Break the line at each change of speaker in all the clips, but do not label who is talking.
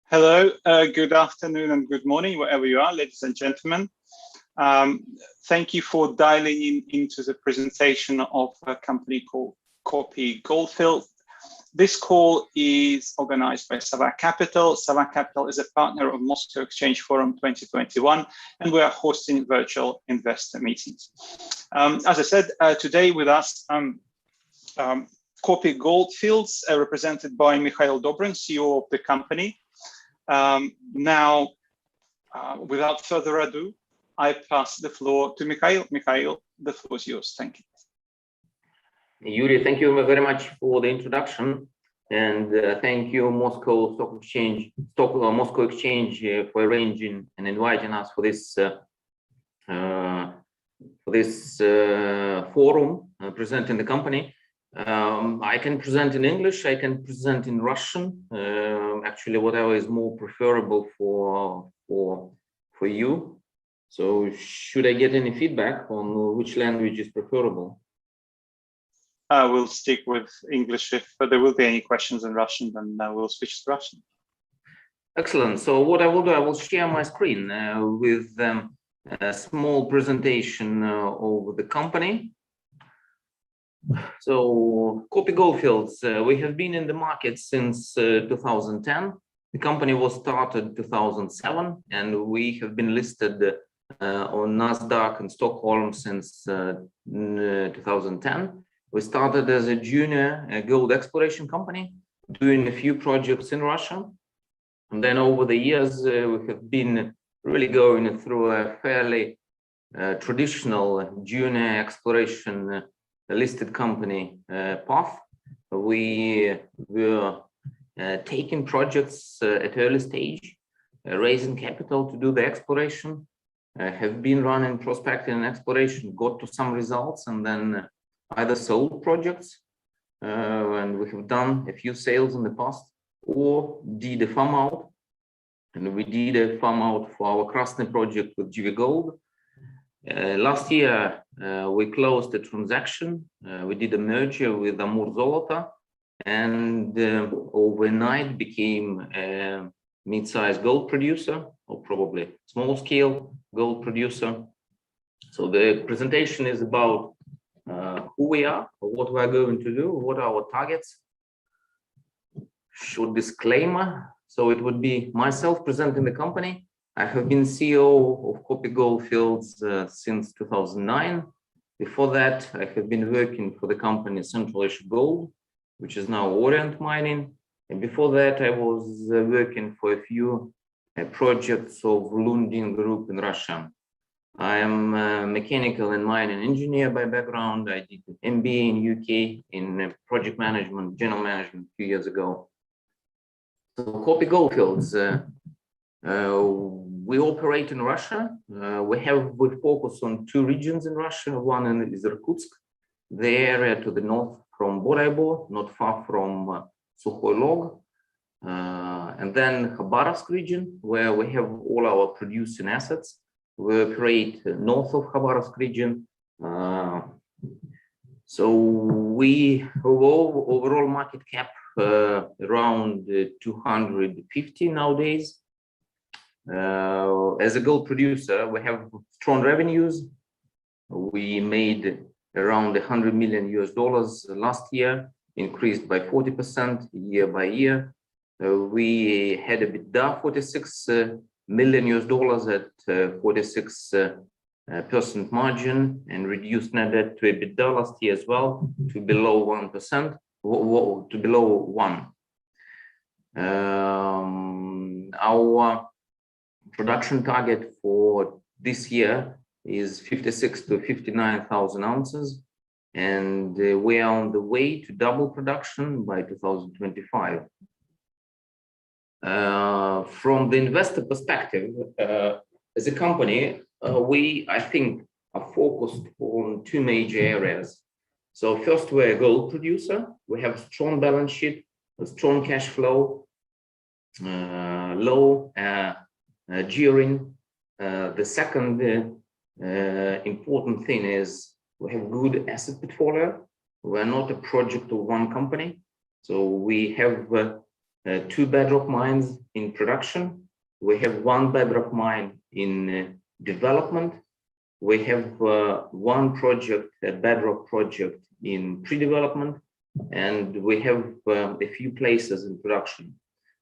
Hello, good afternoon and good morning, wherever you are, ladies and gentlemen. Thank you for dialing into the presentation of a company called KOPY Goldfields. This call is organized by Savak Capital. Savak Capital is a partner of Moscow Exchange Forum 2021, and we are hosting virtual investor meetings. As I said, today with us, KOPY Goldfields, represented by Mikhail Damrin, CEO of the company. Now, without further ado, I pass the floor to Mikhail. Mikhail, the floor is yours. Thank you.
Yuri, thank you very much for the introduction, and thank you, Moscow Exchange, for arranging and inviting us for this forum presenting the company. I can present in English, I can present in Russian, actually whatever is more preferable for you. So should I get any feedback on which language is preferable?
We'll stick with English. If there will be any questions in Russian, then we'll switch to Russian.
Excellent. So what I will do, I will share my screen with a small presentation of the company. So KOPY Goldfields, we have been in the market since 2010. The company was started 2007, and we have been listed on NASDAQ in Stockholm since 2010. We started as a junior gold exploration company, doing a few projects in Russia. And then over the years, we have been really going through a fairly traditional junior exploration listed company path. We were taking projects at early stage, raising capital to do the exploration, have been running prospecting and exploration, got to some results, and then either sold projects, and we have done a few sales in the past, or did a farm out. And we did a farm out for our Krasny project with GV Gold. Last year, we closed the transaction. We did a merger with Amur Zolota, and overnight became a mid-sized gold producer, or probably small-scale gold producer. So the presentation is about who we are, what we are going to do, what are our targets. Short disclaimer. So it would be myself presenting the company. I have been CEO of KOPY Goldfields since 2009. Before that, I have been working for the company Central Asia Gold, which is now Orient Mining. And before that, I was working for a few projects of Lundin Group in Russia. I am a mechanical and mining engineer by background. I did an MBA in UK in project management, general management a few years ago. So KOPY Goldfields, we operate in Russia. We focus on two regions in Russia. One is Irkutsk, the area to the north from Boraibo, not far from Sukhoy Log, and then Khabarovsk region, where we have all our producing assets. We operate north of Khabarovsk region. So we overall market cap around 250 nowadays. As a gold producer, we have strong revenues. We made around $100 million last year, increased by 40% year by year. We had a EBITDA $46 million at 46% margin, and reduced net debt to EBITDA last year as well to below 1%, to below 1. Our production target for this year is 56,000 to 59,000 ounces, and we are on the way to double production by 2025. From the investor perspective, as a company, we, I think, are focused on two major areas. So first, we're a gold producer. We have a strong balance sheet, a strong cash flow, low gearing. The second important thing is we have good asset portfolio. We're not a project of one company. So we have 2 bedrock mines in production. We have 1 bedrock mine in development. We have 1 project, a bedrock project in pre-development, and we have a few places in production.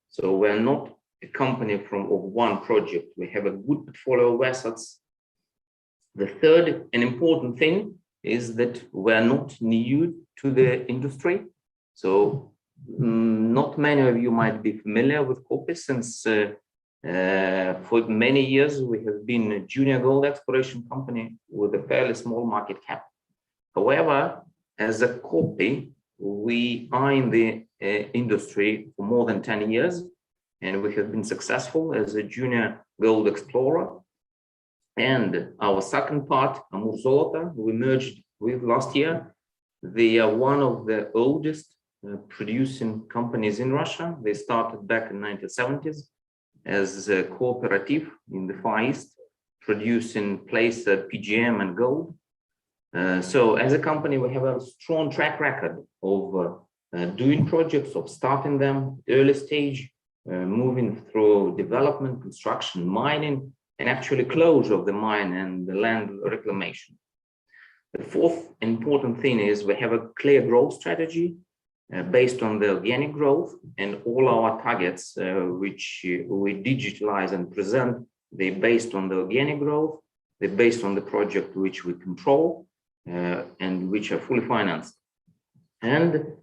So we're not a company of one project. We have a good portfolio of assets. The third and important thing is that we're not new to the industry. So not many of you might be familiar with KOPY, since for many years we have been a junior gold exploration company with a fairly small market cap. However, as a KOPY, we are in the industry for more than 10 years, and we have been successful as a junior gold explorer. And our second part, Amur Zolota, we merged with last year. They are one of the oldest producing companies in Russia. They started back in the 1970s as a cooperative in the Far East, producing placer, PGM and gold. So as a company, we have a strong track record of doing projects, of starting them early stage, moving through development, construction, mining, and actually closure of the mine and the land reclamation. The fourth important thing is we have a clear growth strategy based on the organic growth, and all our targets, which we digitalize and present, they're based on the organic growth, they're based on the project which we control and which are fully financed. And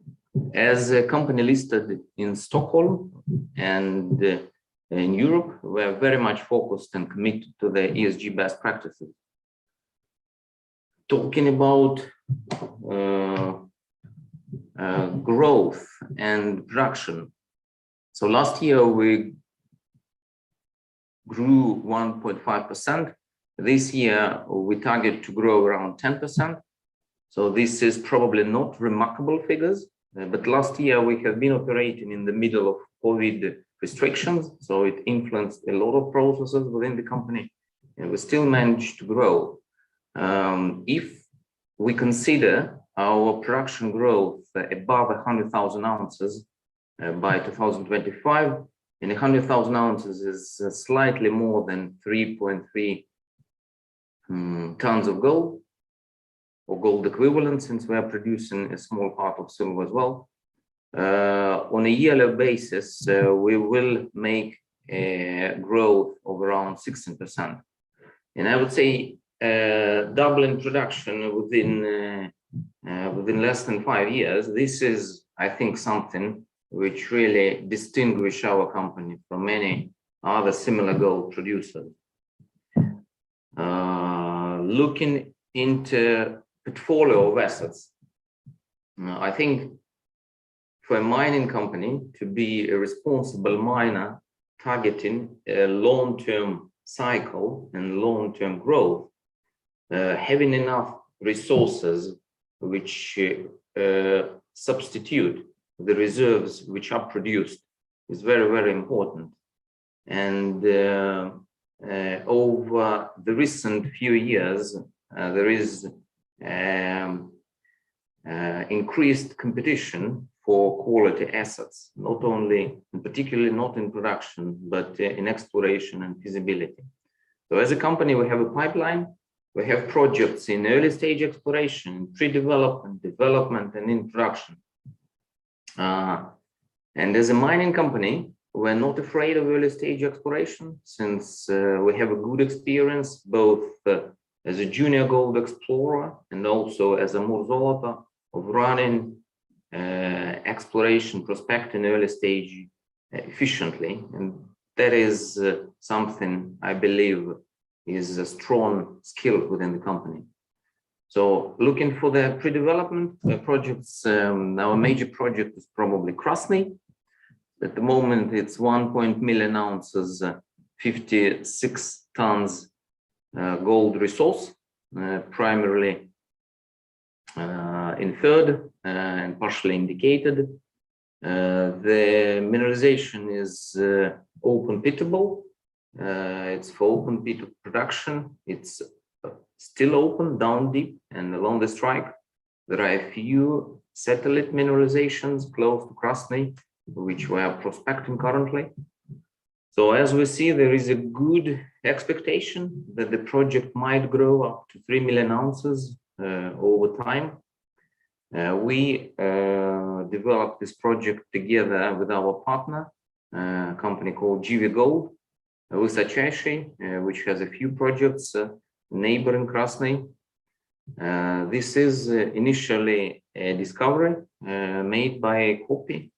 as a company listed in Stockholm and in Europe, we are very much focused and committed to the ESG best practices. Talking about growth and production. So last year we grew 1.5%. This year we target to grow around 10%. So this is probably not remarkable figures, but last year we have been operating in the middle of COVID restrictions, so it influenced a lot of processes within the company, and we still managed to grow. If we consider our production growth above 100,000 ounces by 2025, and 100,000 ounces is slightly more than 3.3 tons of gold, or gold equivalent, since we are producing a small part of silver as well. On a yearly basis, we will make a growth of around 16%. And I would say doubling production within less than 5 years, this is, I think, something which really distinguishes our company from many other similar gold producers. Looking into portfolio of assets, I think for a mining company to be a responsible miner targeting a long-term cycle and long-term growth, having enough resources which substitute the reserves which are produced is very, very important. And over the recent few years, there is increased competition for quality assets, not only, and particularly not in production, but in exploration and feasibility. So as a company, we have a pipeline. We have projects in early stage exploration, pre-development, development, and in production. And as a mining company, we're not afraid of early stage exploration, since we have a good experience both as a junior gold explorer and also as a Amur Zolota of running exploration prospecting early stage efficiently. And that is something I believe is a strong skill within the company. So looking for the pre-development projects, our major project is probably Krasny. At the moment, it's 1 million ounces, 56 tons gold resource, primarily inferred and partially indicated. The mineralization is open pittable. It's for open pit production. It's still open down deep and along the strike. There are a few satellite mineralizations close to Krasny, which we are prospecting currently. So as we see, there is a good expectation that the project might grow up to 3 million ounces over time. We developed this project together with our partner, a company called GV Gold, which has a few projects neighboring Krasny. This is initially a discovery made by KOPY.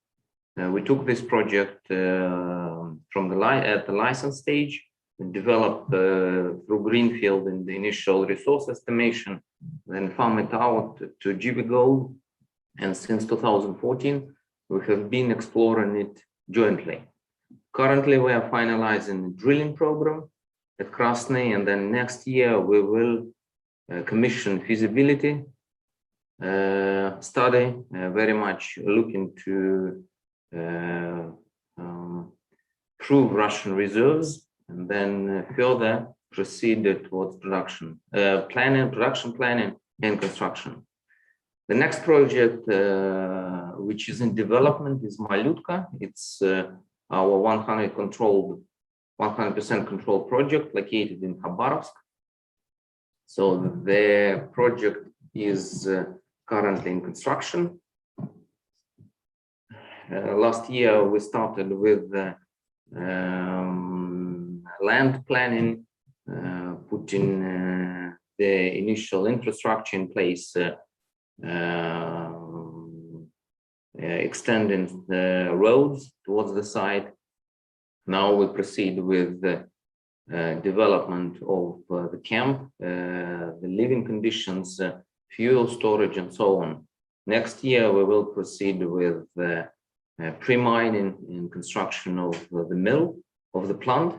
We took this project from the license stage, developed through greenfield in the initial resource estimation, then farm it out to GV Gold, and since 2014 we have been exploring it jointly. Currently we are finalizing the drilling program at Krasny, and then next year we will commission feasibility study, very much looking to prove Russian reserves, and then further proceed towards production planning and construction. The next project which is in development is Malutka. It's our 100% controlled project located in Khabarovsk. So the project is currently in construction. Last year we started with land planning, putting the initial infrastructure in place, extending the roads towards the site. Now we proceed with the development of the camp, the living conditions, fuel storage, and so on. Next year we will proceed with pre-mining and construction of the mill of the plant.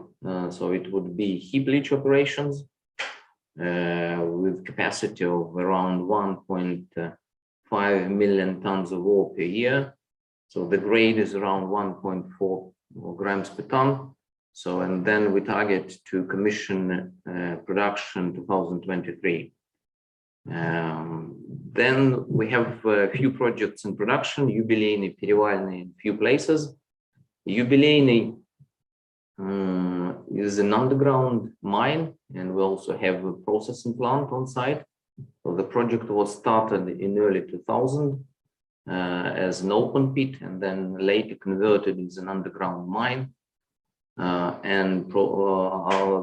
So it would be heap leach operations with capacity of around 1.5 million tons of ore per year. So the grade is around 1.4 grams per ton. So, and then we target to commission production 2023. Then we have a few projects in production, Yubileyny, Perevalny, in few places. Yubileyny is an underground mine, and we also have a processing plant on site. So the project was started in early 2000 as an open pit, and then later converted as an underground mine.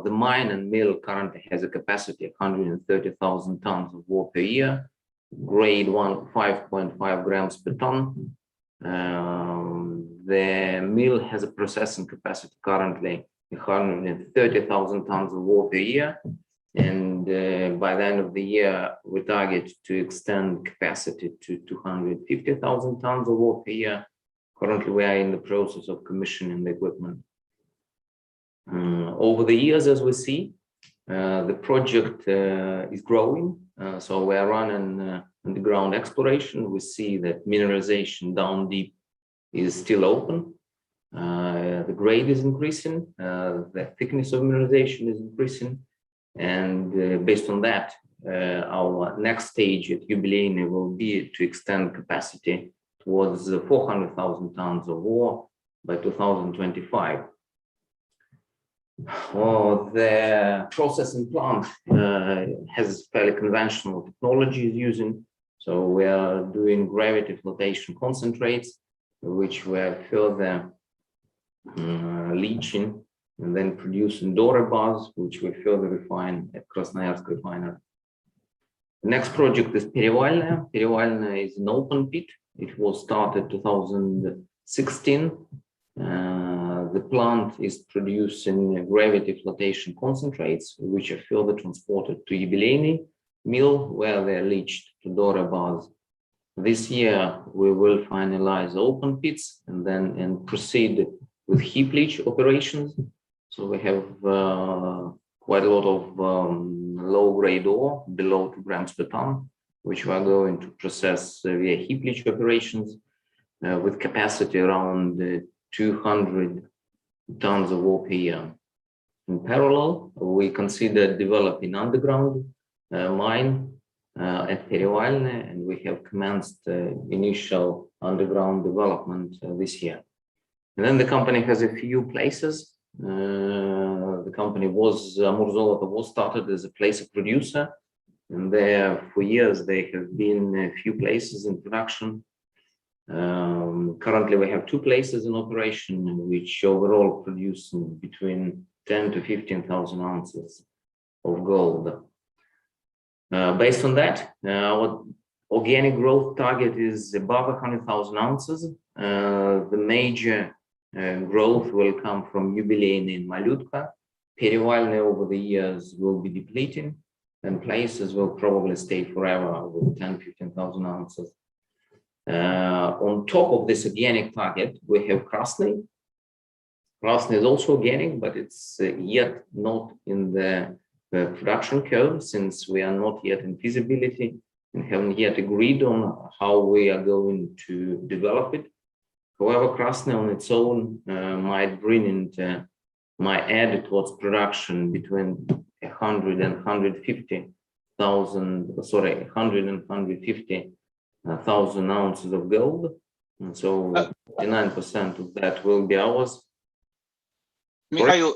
The mine and mill currently has a capacity of 130,000 tons of ore per year, grade 5.5 grams per ton. The mill has a processing capacity currently 130,000 tons of ore per year, and by the end of the year we target to extend capacity to 250,000 tons of ore per year. Currently we are in the process of commissioning the equipment. Over the years, as we see, the project is growing. So we are running underground exploration. We see that mineralization down deep is still open. The grade is increasing. The thickness of mineralization is increasing. And based on that, our next stage at Yubileyny will be to extend capacity towards 400,000 tons of ore by 2025. The processing plant has fairly conventional technologies using. So we are doing gravity flotation concentrates, which we are further leaching and then producing doré bars, which we further refine at Krasnoyarsk refinery. The next project is Perevalny. Perevalny is an open pit. It was started 2016. The plant is producing gravity flotation concentrates, which are further transported to Yubileyny mill, where they are leached to doré bars. This year we will finalize open pits and then proceed with heap leach operations. So we have quite a lot of low-grade ore, below 2 grams per ton, which we are going to process via heap leach operations with capacity around 200 tons of ore per year. In parallel, we consider developing underground mine at Perevalne, and we have commenced initial underground development this year. And then the company has a few places. The company Murzolota was started as a placer producer, and there for years there have been a few places in production. Currently we have 2 places in operation, which overall produce between 10 to 15,000 ounces of gold. Based on that, our organic growth target is above 100,000 ounces. The major growth will come from Yubileyny in Malutka. Perevalne over the years will be depleting, and places will probably stay forever with 10-15,000 ounces. On top of this organic target, we have Krasny. Krasny is also organic, but it's yet not in the production curve, since we are not yet in feasibility and haven't yet agreed on how we are going to develop it. However, Krasny on its own might add towards production between 100 and 150,000 ounces of gold, and so 59% of that will be ours.
Mikhail,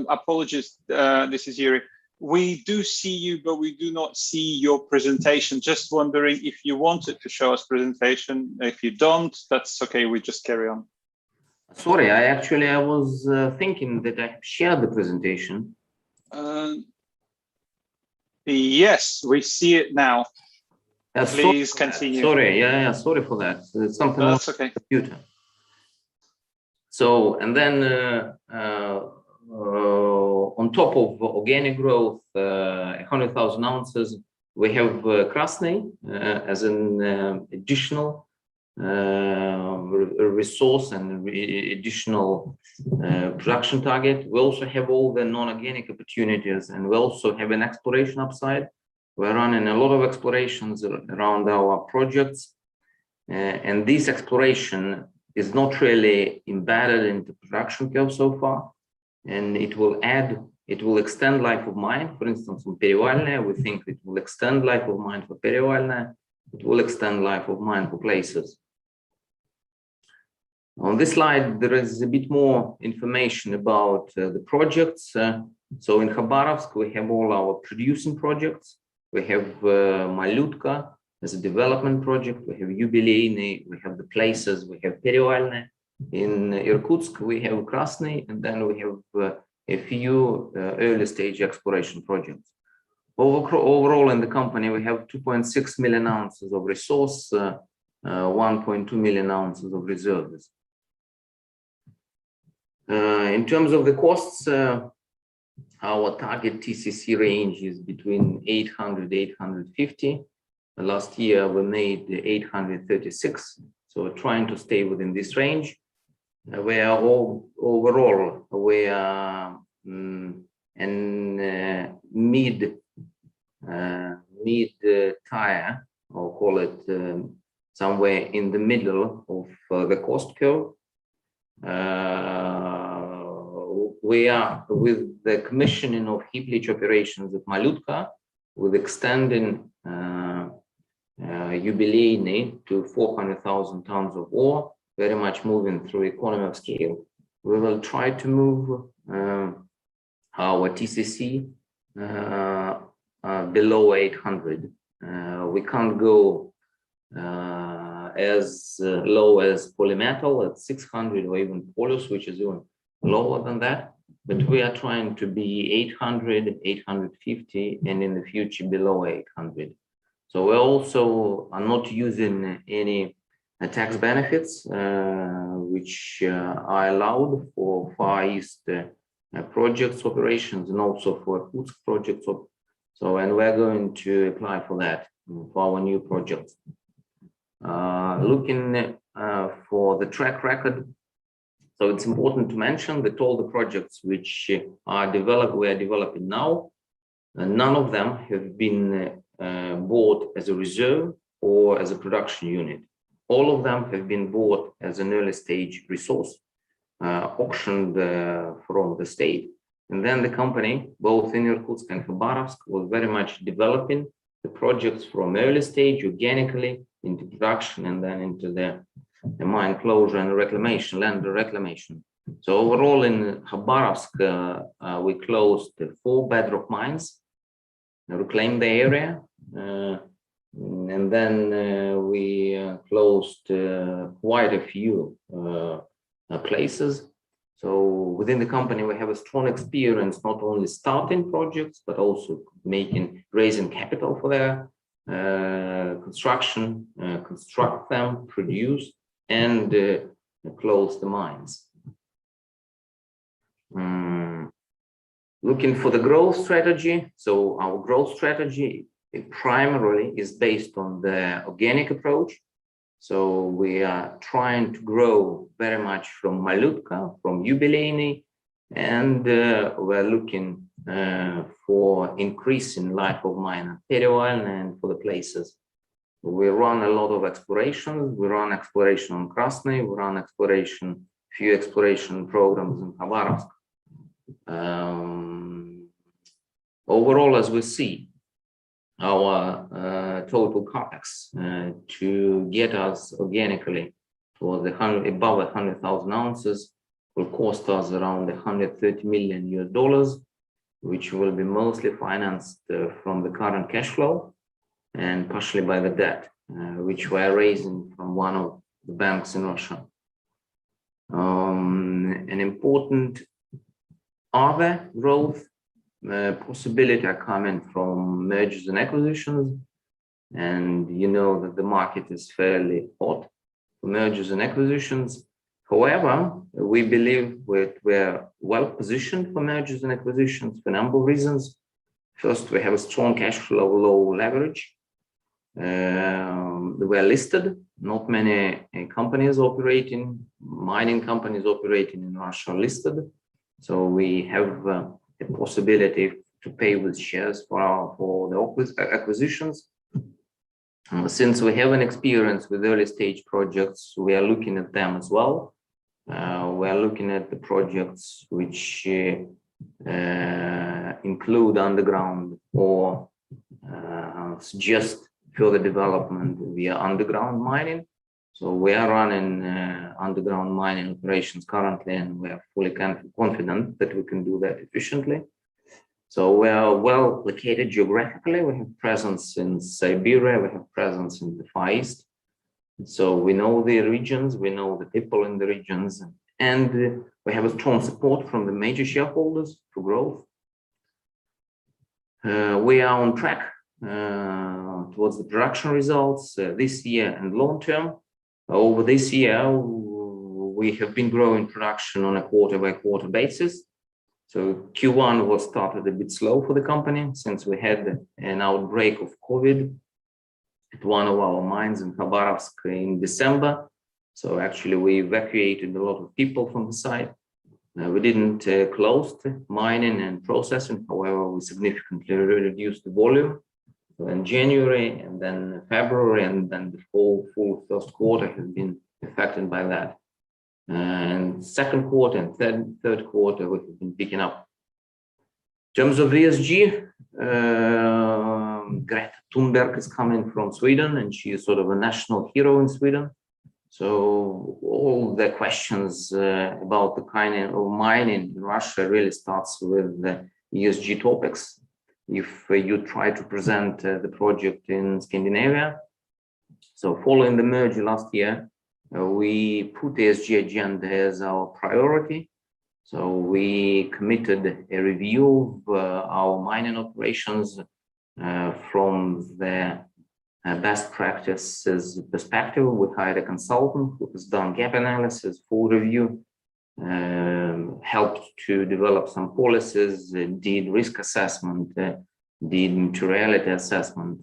apologies, this is Yuri. We do see you, but we do not see your presentation. Just wondering if you wanted to show us presentation. If you don't, that's okay, we just carry on.
Sorry, I was thinking that I shared the presentation.
Yes, we see it now. Please continue.
Sorry, sorry for that. It's something
that's okay.
On the computer. So, and then on top of organic growth, 100,000 ounces, we have Krasny as an additional resource and additional production target. We also have all the non-organic opportunities, and we also have an exploration upside. We're running a lot of explorations around our projects, and this exploration is not really embedded into production curve so far, and it will extend life of mine. For instance, on Perevalne, we think it will extend life of mine for Perevalne. It will extend life of mine for places. On this slide, there is a bit more information about the projects. So in Khabarovsk, we have all our producing projects. We have Malutka as a development project. We have Yubileyny, we have the places, we have Perevalne. In Irkutsk, we have Krasny, and then we have a few early stage exploration projects. Overall in the company, we have 2.6 million ounces of resource, 1.2 million ounces of reserves. In terms of the costs, our target TCC range is between 800 and 850. Last year we made 836, so we're trying to stay within this range. We are overall we are mid tier, or call it somewhere in the middle of the cost curve. We are with the commissioning of heap leach operations at Malutka, with extending Yubileyny to 400,000 tons of ore, very much moving through economy of scale. We will try to move our TCC below 800. We can't go as low as polymetal at 600, or even Polus, which is even lower than that. But we are trying to be 800, 850, and in the future below 800. So we also are not using any tax benefits, which are allowed for Far East projects operations, and also for Irkutsk projects. So, and we're going to apply for that for our new projects. Looking for the track record, so it's important to mention that all the projects which we are developing now, none of them have been bought as a reserve or as a production unit. All of them have been bought as an early stage resource, auctioned from the state. And then the company, both in Irkutsk and Khabarovsk, was very much developing the projects from early stage organically into production and then into the mine closure and reclamation, land reclamation. So overall in Khabarovsk, we closed 4 bedrock mines, reclaimed the area, and then we closed quite a few places. So within the company, we have a strong experience, not only starting projects, but also raising capital for their construction, construct them, produce, and close the mines. Looking for the growth strategy. So our growth strategy primarily is based on the organic approach. So we are trying to grow very much from Malutka, from Yubileyny, and we're looking for increasing life of mine at Perevalny and for the places. We run a lot of exploration. We run exploration on Krasny. We run few exploration programs in Khabarovsk. Overall, as we see, our total capex to get us organically for the above 100,000 ounces will cost us around $130 million, which will be mostly financed from the current cash flow and partially by the debt, which we are raising from one of the banks in Russia. An important other growth possibility are coming from mergers and acquisitions, and you know that the market is fairly hot for mergers and acquisitions. However, we believe we're well positioned for mergers and acquisitions for a number of reasons. First, we have a strong cash flow, low leverage. We're listed. Not many mining companies operating in Russia are listed. So we have a possibility to pay with shares for the acquisitions. Since we have an experience with early stage projects, we are looking at them as well. We are looking at the projects which include underground or suggest further development via underground mining. So we are running underground mining operations currently, and we are fully confident that we can do that efficiently. So we are well located geographically. We have presence in Siberia, we have presence in the Far East. So we know the regions, we know the people in the regions, and we have a strong support from the major shareholders for growth. We are on track towards the production results this year and long term. Over this year, we have been growing production on a quarter-by-quarter basis. So Q1 was started a bit slow for the company since we had an outbreak of COVID at one of our mines in Khabarovsk in December. So actually we evacuated a lot of people from the site. We didn't close the mining and processing. However, we significantly reduced the volume. So in January and then February and then the full first quarter has been affected by that. And second quarter and third quarter we have been picking up. In terms of ESG, Greta Thunberg is coming from Sweden, and she is sort of a national hero in Sweden. So all the questions about the kind of mining in Russia really starts with the ESG topics. If you try to present the project in Scandinavia, so following the merger last year, we put the ESG agenda as our priority. So we committed a review of our mining operations from the best practices perspective. We hired a consultant who has done gap analysis, full review, helped to develop some policies, did risk assessment, did materiality assessment.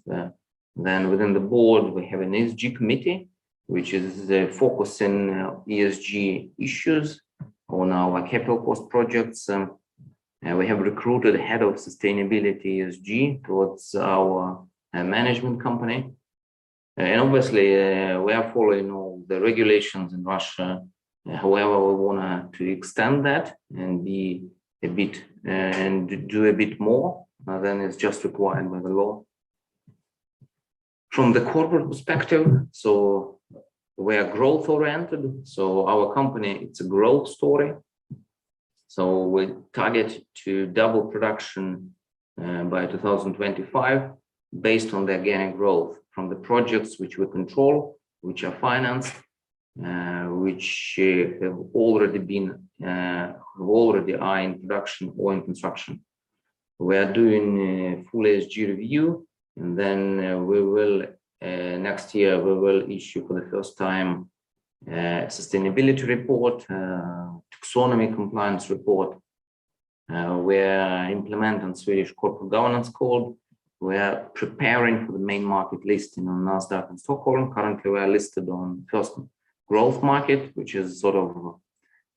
Then within the board, we have an ESG committee, which is focusing ESG issues on our capital cost projects. We have recruited a head of sustainability ESG towards our management company. And obviously, we are following all the regulations in Russia. However, we want to extend that and be a bit and do a bit more than is just required by the law. From the corporate perspective, so we are growth oriented. So our company, it's a growth story. So we target to double production by 2025 based on the organic growth from the projects which we control, which are financed, which have already been are in production or in construction. We are doing a full ESG review, and then we will next year we will issue for the first time a sustainability report, taxonomy compliance report. We are implementing Swedish corporate governance code. We are preparing for the main market listing on NASDAQ in Stockholm. Currently, we are listed on first growth market, which is sort of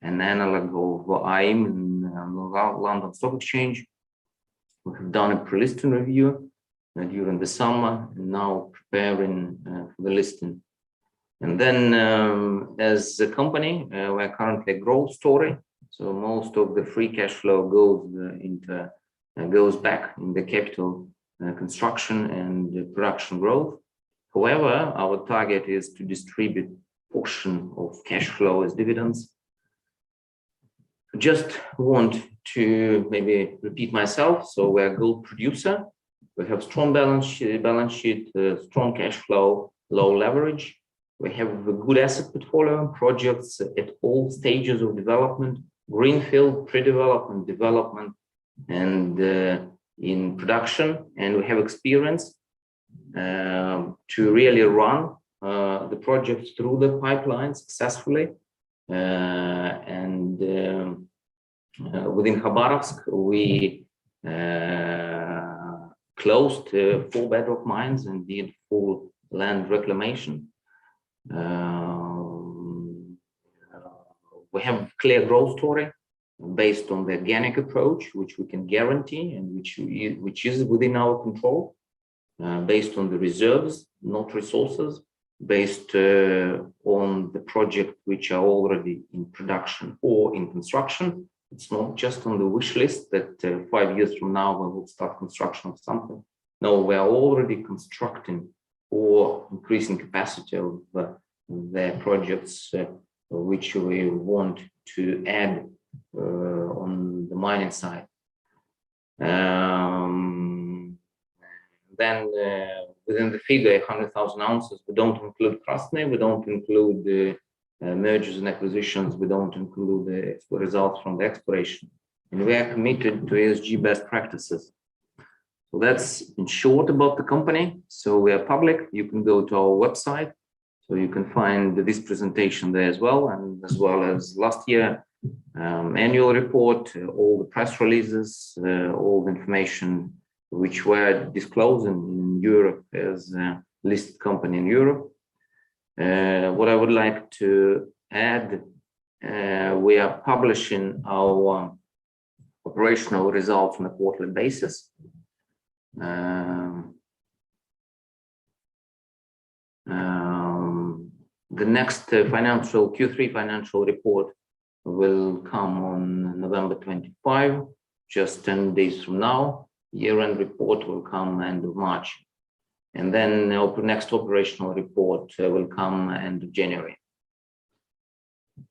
an analog of AIM in London Stock Exchange. We have done a pre-listing review during the summer, and now preparing for the listing. And then, as a company, we're currently a growth story. So most of the free cash flow goes back in the capital construction and production growth. However, our target is to distribute portion of cash flow as dividends. Just want to maybe repeat myself. So we're a gold producer. We have strong balance sheet, strong cash flow, low leverage. We have a good asset portfolio, projects at all stages of development, greenfield, pre-development, development, and in production. And we have experience to really run the projects through the pipeline successfully. And within Khabarovsk, we closed 4 bedrock mines and did full land reclamation. We have a clear growth story based on the organic approach, which we can guarantee and which is within our control, based on the reserves, not resources, based on the project which are already in production or in construction. It's not just on the wish list that 5 years from now we will start construction of something. No, we are already constructing or increasing capacity of the projects which we want to add on the mining side. Then within the figure 100,000 ounces, we don't include Krasny, we don't include the mergers and acquisitions, we don't include the results from the exploration. And we are committed to ESG best practices. So that's in short about the company. So we are public. You can go to our website. So you can find this presentation there as well, and as well as last year annual report, all the press releases, all the information which were disclosed in Europe as a listed company in Europe. What I would like to add, we are publishing our operational results on a quarterly basis. The next financial Q3 financial report will come on November 25, just 10 days from now. Year-end report will come end of March. And then the next operational report will come end of January.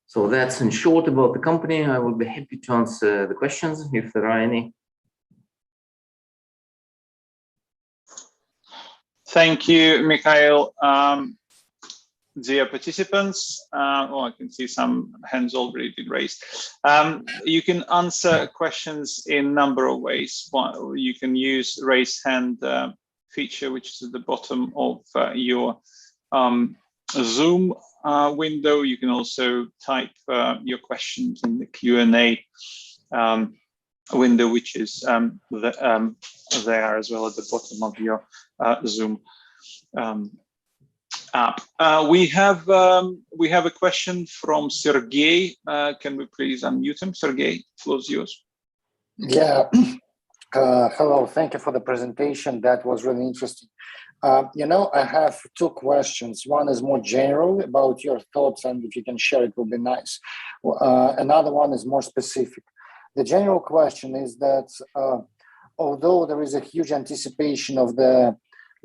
So that's in short about the company. I will be happy to answer the questions if there are any.
Thank you, Mikhail. Dear participants, I can see some hands already been raised. You can answer questions in a number of ways. One, you can use raise hand feature, which is at the bottom of your Zoom window. You can also type your questions in the Q&A window, which is there as well at the bottom of your Zoom app. We have a question from Sergey. Can we please unmute him? Sergey, the floor is yours.
Yeah. Hello. Thank you for the presentation. That was really interesting. I have 2 questions. One is more general about your thoughts, and if you can share it, will be nice. Another one is more specific. The general question is that although there is a huge anticipation of the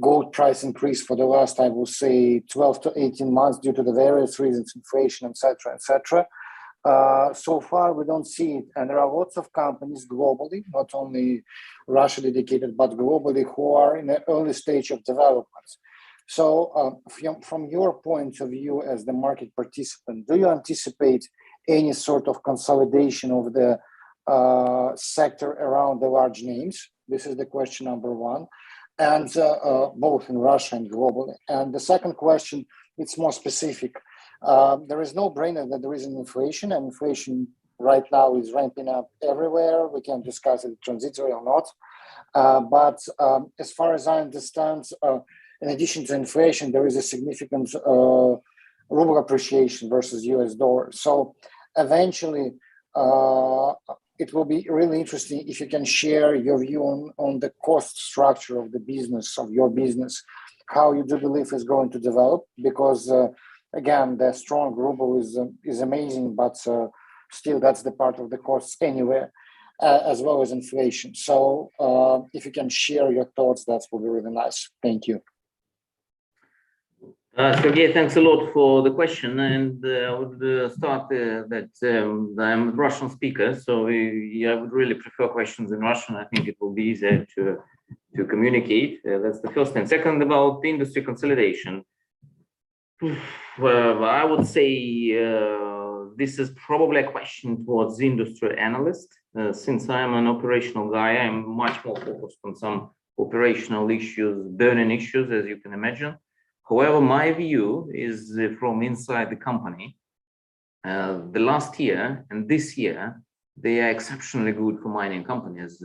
gold price increase for the last, I will say, 12 to 18 months due to the various reasons, inflation, etc., so far we don't see it. And there are lots of companies globally, not only Russia dedicated, but globally, who are in the early stage of development. So from your point of view as the market participant, do you anticipate any sort of consolidation of the sector around the large names? This is the question number one, and both in Russia and globally. And the second question, it's more specific. There is no brainer that there is an inflation, and inflation right now is ramping up everywhere. We can discuss it transitory or not. But as far as I understand, in addition to inflation, there is a significant ruble appreciation versus US dollar. So eventually, it will be really interesting if you can share your view on the cost structure of the business, of your business, how you do believe is going to develop, because again, the strong ruble is amazing, but still that's the part of the costs anywhere, as well as inflation. So if you can share your thoughts, that would be really nice. Thank you.
Sergey, thanks a lot for the question, and I would start that I'm a Russian speaker, so I would really prefer questions in Russian. I think it will be easier to communicate. That's the first thing. Second, about the industry consolidation. Well, I would say this is probably a question towards the industry analyst. Since I'm an operational guy, I'm much more focused on some operational issues, burning issues, as you can imagine. However, my view is from inside the company. The last year and this year, they are exceptionally good for mining companies.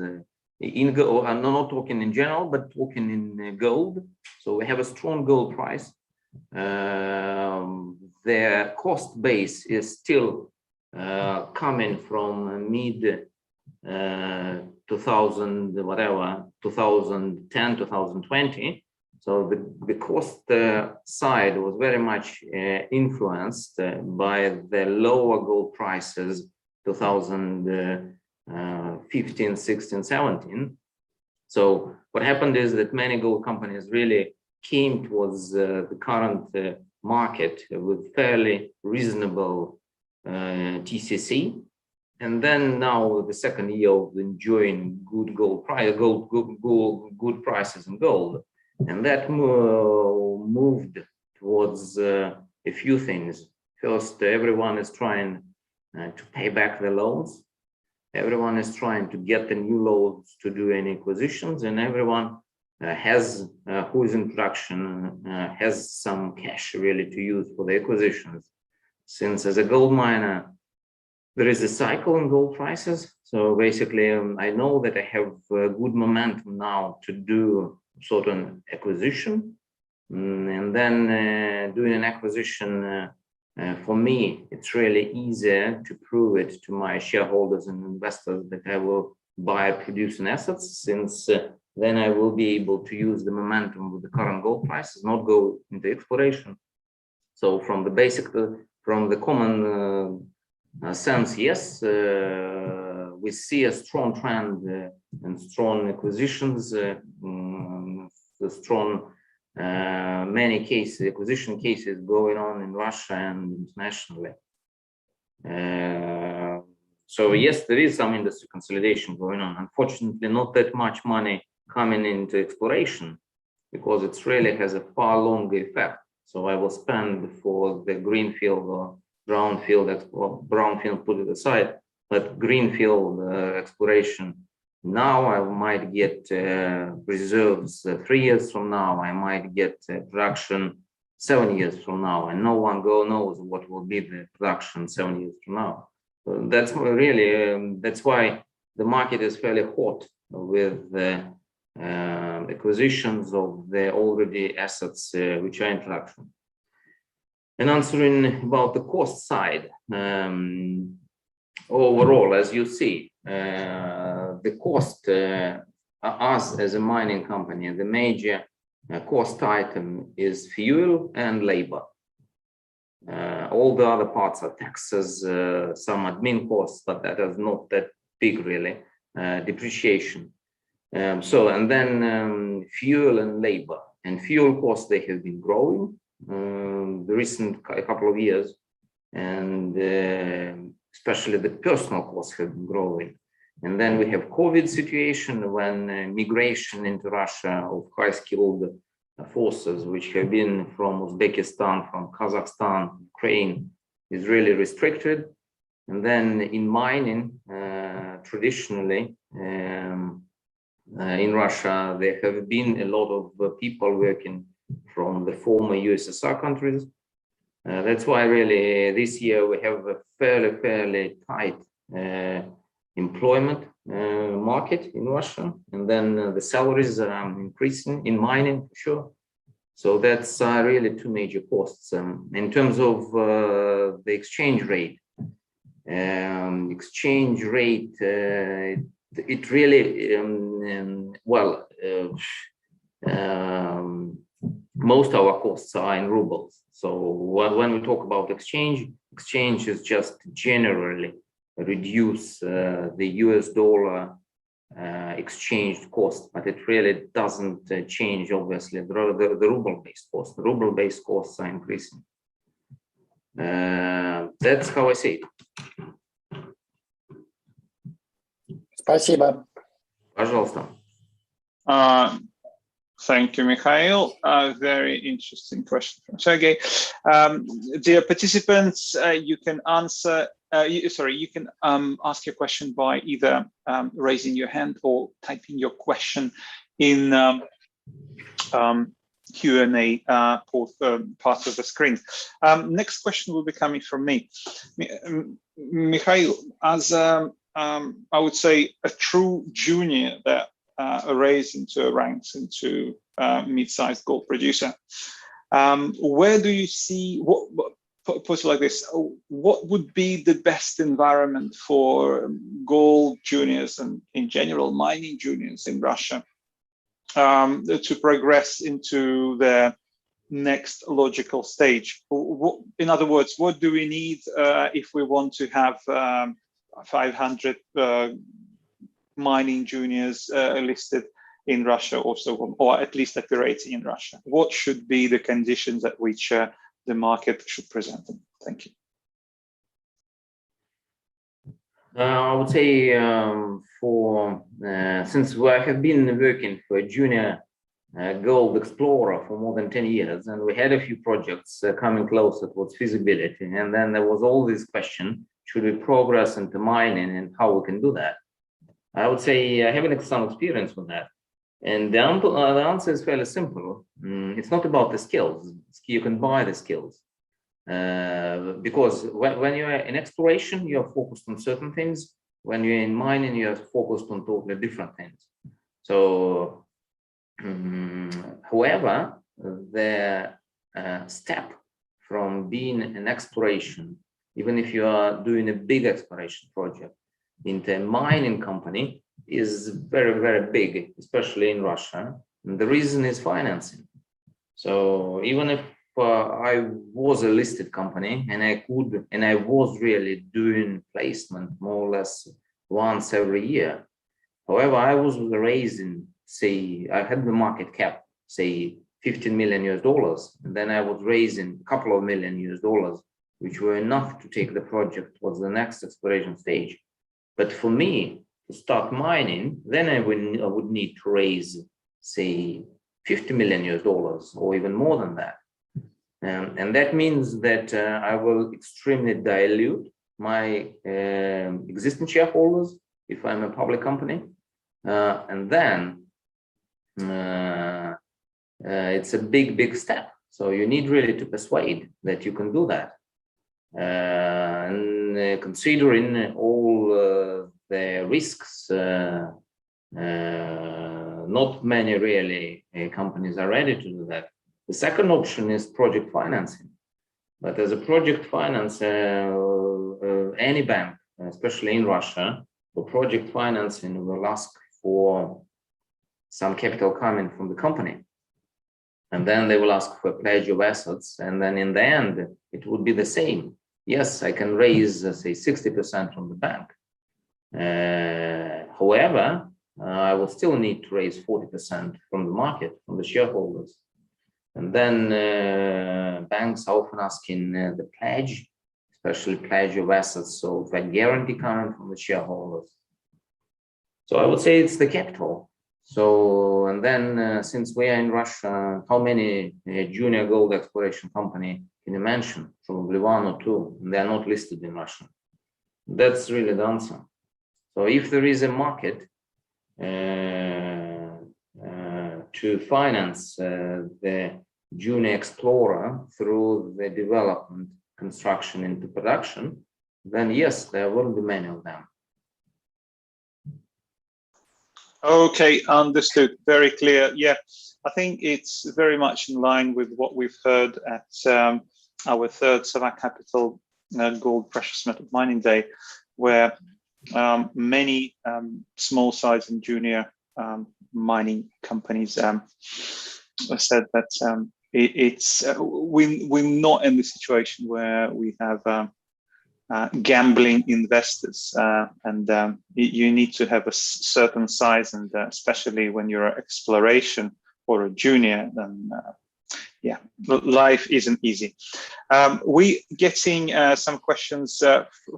In gold, I'm not talking in general, but talking in gold. So we have a strong gold price. Their cost base is still coming from mid 2010, 2020. So the cost side was very much influenced by the lower gold prices 2015, 16, 17. So what happened is that many gold companies really came towards the current market with fairly reasonable TCC. And then now the second year of enjoying good gold price, good prices in gold. And that moved towards a few things. First, everyone is trying to pay back their loans. Everyone is trying to get the new loans to do any acquisitions, and everyone who is in production has some cash really to use for the acquisitions. Since as a gold miner, there is a cycle in gold prices. So basically, I know that I have good momentum now to do certain acquisition, and then doing an acquisition for me, it's really easier to prove it to my shareholders and investors that I will buy producing assets, since then I will be able to use the momentum with the current gold prices, not go into exploration. So from the basic, from the common sense, yes, we see a strong trend and strong acquisitions, strong many cases, acquisition cases going on in Russia and internationally. So yes, there is some industry consolidation going on. Unfortunately, not that much money coming into exploration, because it really has a far longer effect. So I will spend for the greenfield or brownfield, put it aside, but greenfield exploration. Now I might get reserves 3 years from now. I might get production 7 years from now, and no one knows what will be the production 7 years from now. So that's really that's why the market is fairly hot with the acquisitions of the already assets which are in production. And answering about the cost side, overall, as you see, the cost, us as a mining company, the major cost item is fuel and labor. All the other parts are taxes, some admin costs, but that is not that big really, depreciation. And then fuel and labor. And fuel costs, they have been growing the recent couple of years, and especially the personal costs have been growing. And then we have COVID situation when migration into Russia of high-skilled forces, which have been from Uzbekistan, from Kazakhstan, Ukraine, is really restricted. And then in mining, traditionally, in Russia, there have been a lot of people working from the former USSR countries. That's why really this year we have a fairly tight employment market in Russia, and then the salaries are increasing in mining for sure. So that's really two major costs. In terms of the exchange rate, it really most of our costs are in rubles. So when we talk about exchange is just generally reduce the US dollar exchange cost, but it really doesn't change obviously the ruble-based cost. The ruble-based costs are increasing. That's how I see it.
Спасибо.
Пожалуйста.
Thank you, Mikhail. Very interesting question from Sergey. Dear participants, you can answer. You can ask your question by either raising your hand or typing your question in Q&A part of the screen. Next question will be coming from me. Mikhail, as I would say a true junior that raised into ranks into mid-sized gold producer, where do you see, put it like this, what would be the best environment for gold juniors and in general mining juniors in Russia to progress into the next logical stage? In other words, what do we need if we want to have 500 mining juniors listed in Russia or at least operating in Russia? What should be the conditions at which the market should present them? Thank you.
I would say since I have been working for a junior gold explorer for more than 10 years, and we had a few projects coming closer towards feasibility, and then there was all this question, should we progress into mining and how we can do that? I would say I have some experience with that. And the answer is fairly simple. It's not about the skills. You can buy the skills. Because when you're in exploration, you're focused on certain things. When you're in mining, you're focused on totally different things. So, however, the step from being an exploration, even if you are doing a big exploration project, into a mining company is very, very big, especially in Russia. And the reason is financing. So even if I was a listed company and I was really doing placement more or less once every year. However, I was raising, say, I had the market cap, say $15 million, and then I was raising a couple of $million, which were enough to take the project towards the next exploration stage. But for me to start mining, then I would need to raise, say, $50 million or even more than that. And that means that I will extremely dilute my existing shareholders if I'm a public company. And then it's a big step. So you need really to persuade that you can do that. And considering all the risks, not many really companies are ready to do that. The second option is project financing. But as a project financer, any bank, especially in Russia, for project financing will ask for some capital coming from the company. And then they will ask for a pledge of assets. And then in the end, it would be the same. Yes, I can raise, say, 60% from the bank. However, I will still need to raise 40% from the market, from the shareholders. And then banks are often asking the pledge, especially pledge of assets, so that guarantee coming from the shareholders. So I would say it's the capital. So, and then since we are in Russia, how many junior gold exploration company can you mention? Probably one or two, and they are not listed in Russia. That's really the answer. So if there is a market to finance the junior explorer through the development, construction into production, then yes, there will be many of them.
Okay, understood. Very clear. Yeah, I think it's very much in line with what we've heard at our third Savak Capital Gold Precious Metal Mining Day, where many small size and junior mining companies said that we're not in the situation where we have gambling investors, and you need to have a certain size, and especially when you're an exploration or a junior, then yeah, life isn't easy. We getting some questions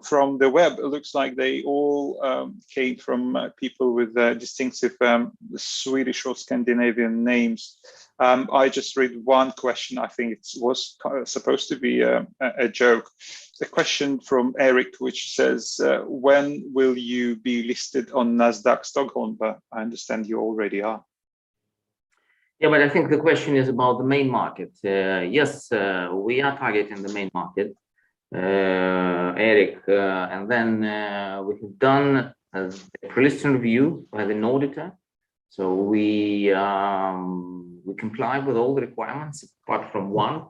from the web. It looks like they all came from people with distinctive Swedish or Scandinavian names. I just read one question. I think it was supposed to be a joke. A question from Eric, which says, when will you be listed on NASDAQ Stockholm? But I understand you already are.
Yeah, but I think the question is about the main market. Yes, we are targeting the main market, Eric, and then we have done a preliminary review by the auditor. So we comply with all the requirements apart from one.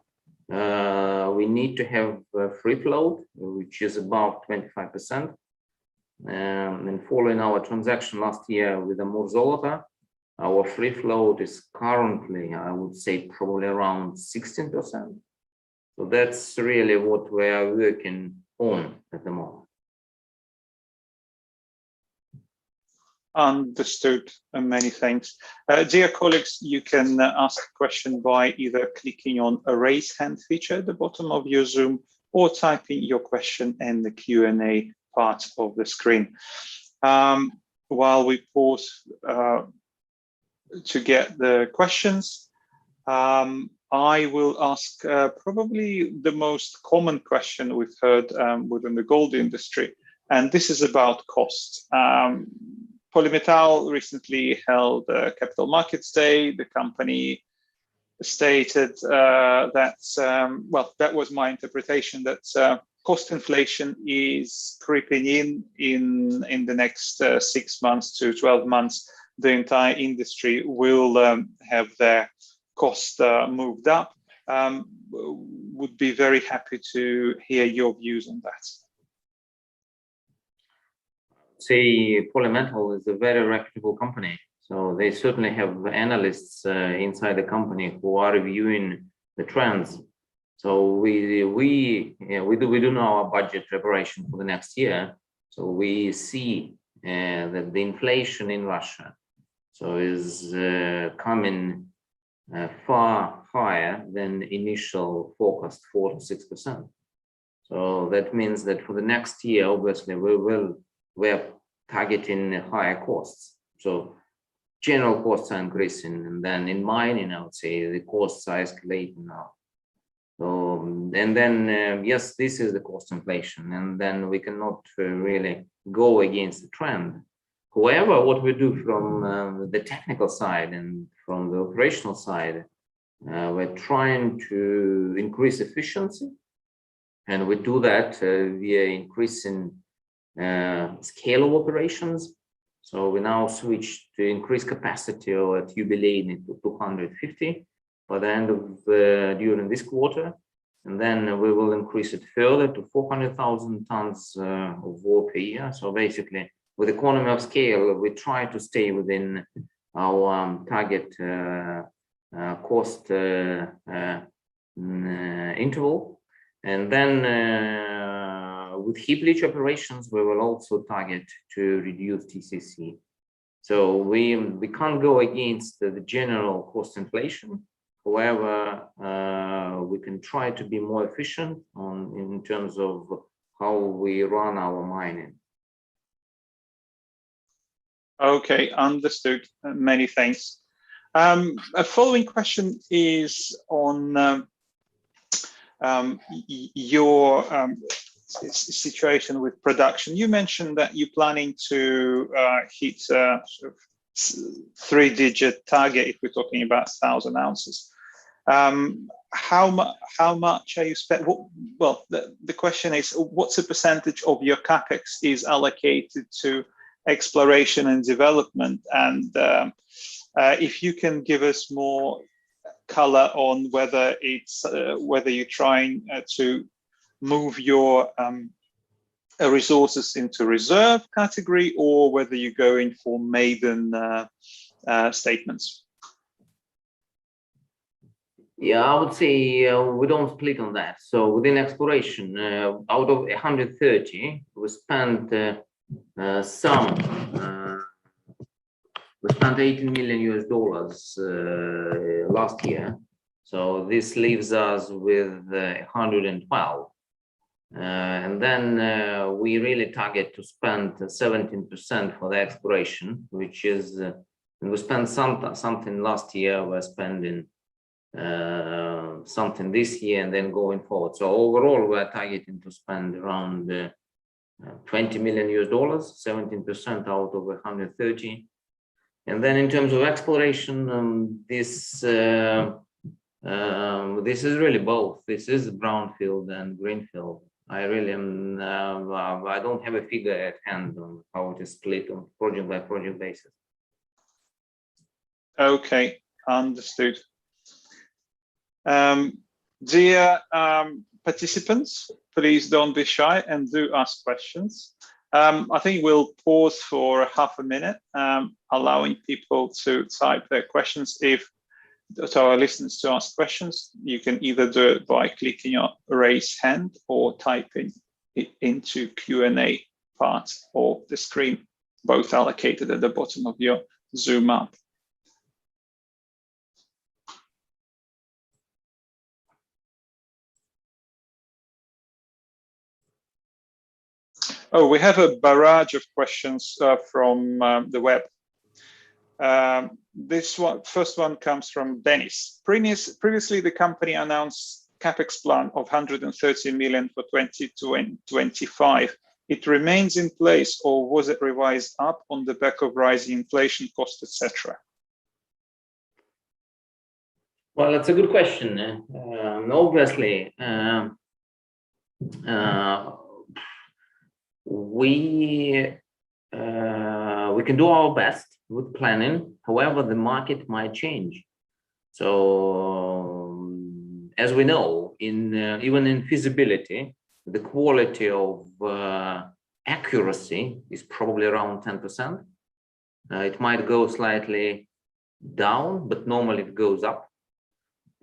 We need to have a free float, which is about 25%. And following our transaction last year with the Amur Zolota, our free float is currently, I would say, probably around 16%. So that's really what we are working on at the moment.
Understood, and many thanks. Dear colleagues, you can ask a question by either clicking on a raise hand feature at the bottom of your Zoom or typing your question in the Q&A part of the screen. While we pause to get the questions, I will ask probably the most common question we've heard within the gold industry, and this is about cost. Polymetal recently held a Capital Markets Day. The company stated that, well, that was my interpretation, that cost inflation is creeping in the next 6 months to 12 months. The entire industry will have their cost moved up. Would be very happy to hear your views on that.
Say Polymetal is a very reputable company, so they certainly have analysts inside the company who are reviewing the trends. So we do know our budget preparation for the next year. So we see that the inflation in Russia is coming far higher than initial forecast, 4 to 6%. So that means that for the next year, obviously, we're targeting higher costs. So general costs are increasing, and then in mining, I would say the costs are escalating now. So, and then, yes, this is the cost inflation, and then we cannot really go against the trend. However, what we do from the technical side and from the operational side, we're trying to increase efficiency, and we do that via increasing scale of operations. So we now switch to increase capacity at Jubilee to 250 by the end of during this quarter, and then we will increase it further to 400,000 tons of ore per year. So basically, with economy of scale, we try to stay within our target cost interval, and then with heap leach operations, we will also target to reduce TCC. So we can't go against the general cost inflation. However, we can try to be more efficient in terms of how we run our mining.
Okay, understood. Many thanks. A following question is on your situation with production. You mentioned that you're planning to hit a sort of 3-digit target if we're talking about 1,000 ounces. How much are you spending? Well, the question is, what's the percentage of your capex is allocated to exploration and development? And if you can give us more color on whether it's whether you're trying to move your resources into reserve category, or whether you're going for maiden statements.
Yeah, I would say we don't split on that. So within exploration, out of 130, we spent we spent $18 million last year. So this leaves us with 112. And then we really target to spend 17% for the exploration, which is, we spent something last year, we're spending something this year, and then going forward. So overall, we're targeting to spend around $20 million, 17% out of 130. And then in terms of exploration, this is really both. This is brownfield and greenfield. I really am. I don't have a figure at hand on how it is split on project by project basis.
Okay, understood. Dear participants, please don't be shy and do ask questions. I think we'll pause for half a minute, allowing people to type their questions. If to our listeners to ask questions, you can either do it by clicking on raise hand or typing it into Q&A part of the screen, both allocated at the bottom of your Zoom app. Oh, we have a barrage of questions from the web. This one, first one comes from Dennis. Previously, the company announced capex plan of 130 million for 2025. It remains in place, or was it revised up on the back of rising inflation costs, etc.?
Well, that's a good question. Obviously, we can do our best with planning. However, the market might change. So, as we know, even in feasibility, the quality of accuracy is probably around 10%. It might go slightly down, but normally it goes up.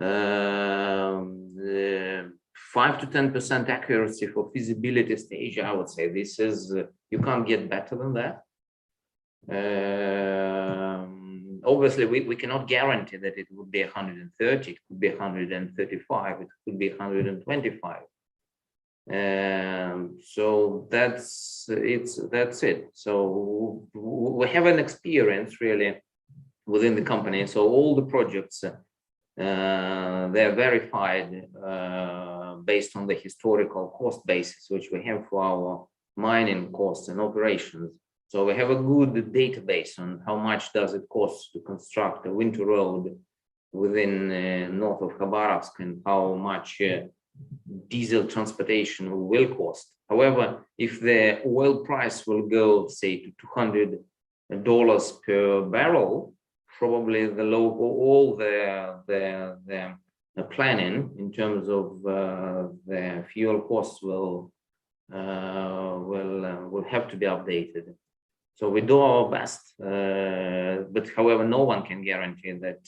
5 to 10% accuracy for feasibility stage, I would say this is, you can't get better than that. Obviously, we cannot guarantee that it would be 130, it could be 135, it could be 125. So that's it. So we have an experience really within the company. So all the projects, they're verified based on the historical cost basis, which we have for our mining costs and operations. So we have a good database on how much does it cost to construct a winter road within north of Khabarovsk and how much diesel transportation will cost. However, if the oil price will go, say, to $200 per barrel, probably the local, the planning in terms of the fuel costs will have to be updated. So we do our best, but however, no one can guarantee that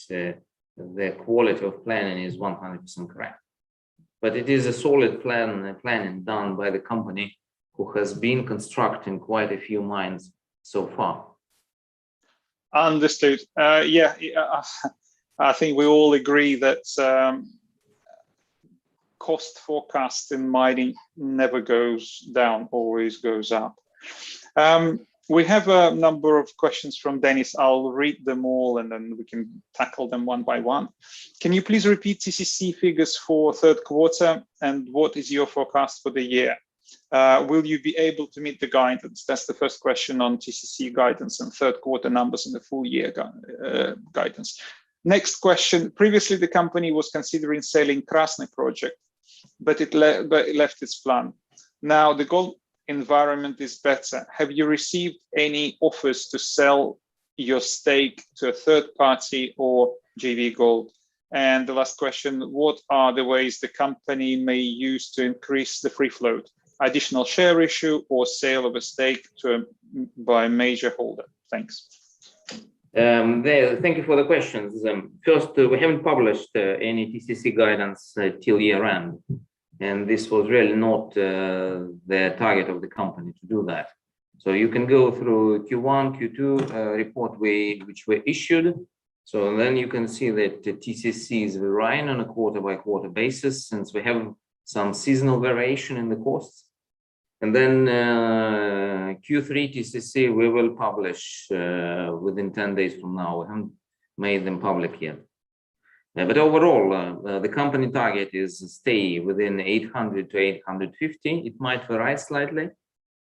the quality of planning is 100% correct. But it is a solid planning done by the company who has been constructing quite a few mines so far.
Understood. I think we all agree that cost forecast in mining never goes down, always goes up. We have a number of questions from Dennis. I'll read them all and then we can tackle them one by one. Can you please repeat TCC figures for third quarter and what is your forecast for the year? Will you be able to meet the guidance? That's the first question on TCC guidance and third quarter numbers and the full year guidance. Next question. Previously, the company was considering selling Krasny project, but it left its plan. Now the gold environment is better. Have you received any offers to sell your stake to a third party or JV Gold? And the last question, what are the ways the company may use to increase the free float? Additional share issue or sale of a stake by a major holder? Thanks.
Thank you for the questions. First, we haven't published any TCC guidance till year end. And this was really not the target of the company to do that. So you can go through Q1, Q2 report which were issued. So then you can see that the TCC is varying on a quarter-by-quarter basis since we have some seasonal variation in the costs. And then Q3 TCC we will publish within 10 days from now. We haven't made them public yet. But overall, the company target is to stay within 800 to 850. It might vary slightly,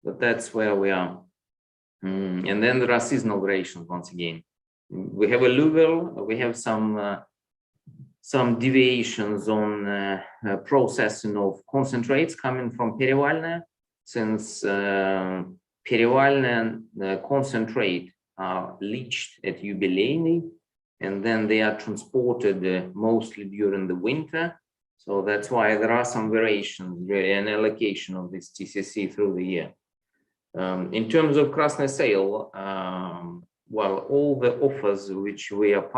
but that's where we are. And then there are seasonal variations once again. We have alluvial, we have some deviations on processing of concentrates coming from Perevalne, since Perevalne concentrate are leached at Yubileyny, and then they are transported mostly during the winter. So that's why there are some variations and allocation of this TCC through the year. In terms of Krasny sale, well, all the offers which we are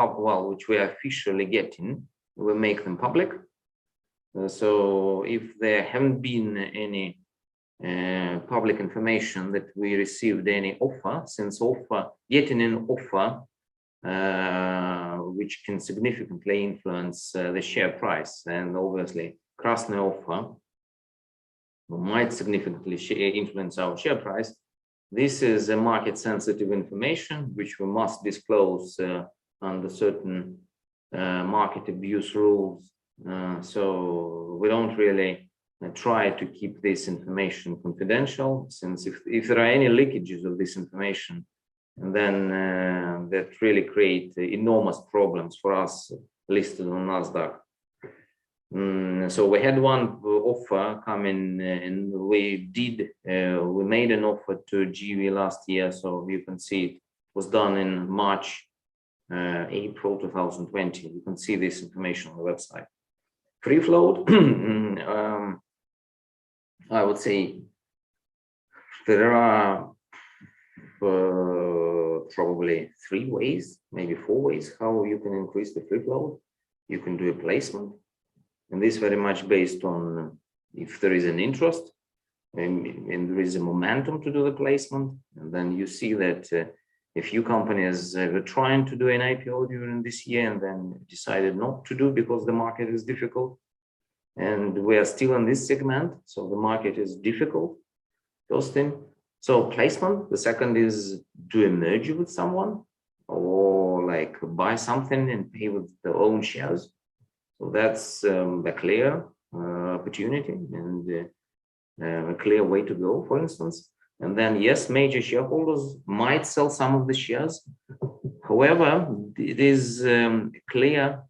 officially getting, we make them public. So if there haven't been any public information that we received any offer, since getting an offer which can significantly influence the share price, and obviously Krasny offer might significantly influence our share price. This is a market sensitive information which we must disclose under certain market abuse rules. So we don't really try to keep this information confidential, since if there are any leakages of this information, and then that really create enormous problems for us listed on NASDAQ. So we had one offer coming, and we made an offer to GV last year. So you can see it was done in March, April 2020. You can see this information on the website. Free float, I would say there are probably 3 ways, maybe 4 ways how you can increase the free float. You can do a placement, and this very much based on if there is an interest and there is a momentum to do the placement. And then you see that a few companies were trying to do an IPO during this year and then decided not to do because the market is difficult. And we are still in this segment, so the market is difficult. First thing. So placement. The second is do a merger with someone, or like buy something and pay with their own shares. So that's a clear opportunity and a clear way to go, for instance. And then yes, major shareholders might sell some of the shares. However, it is clear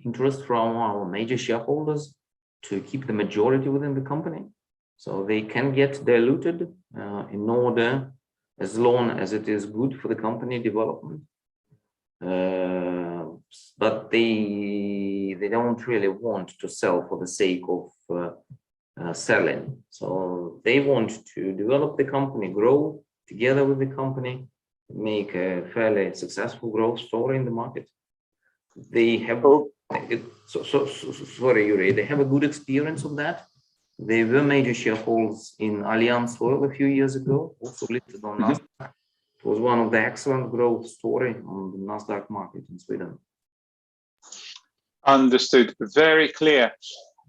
interest from our major shareholders to keep the majority within the company, so they can get diluted in order, as long as it is good for the company development. But they don't really want to sell for the sake of selling. So they want to develop the company, grow together with the company, make a fairly successful growth story in the market. They have sorry, Yuri, they have a good experience of that. They were major shareholders in Allianz Oil a few years ago, also listed on Nasdaq. It was one of the excellent growth story on the Nasdaq market in Sweden.
Understood. Very clear.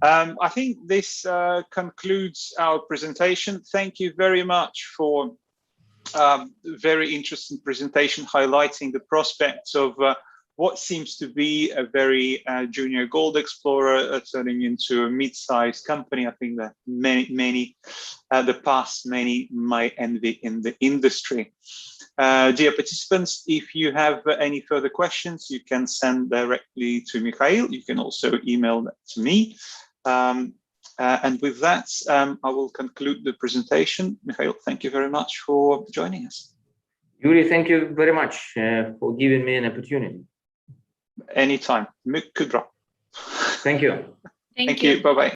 I think this concludes our presentation. Thank you very much for very interesting presentation highlighting the prospects of what seems to be a very junior gold explorer turning into a mid-sized company. I think that many might envy in the industry. Dear participants, if you have any further questions, you can send directly to Mikhail. You can also email that to me. And with that, I will conclude the presentation. Mikhail, thank you very much for joining us.
Yuri, thank you very much for giving me an opportunity.
Anytime. Mykudra.
Thank you.
Thank you. Bye-bye.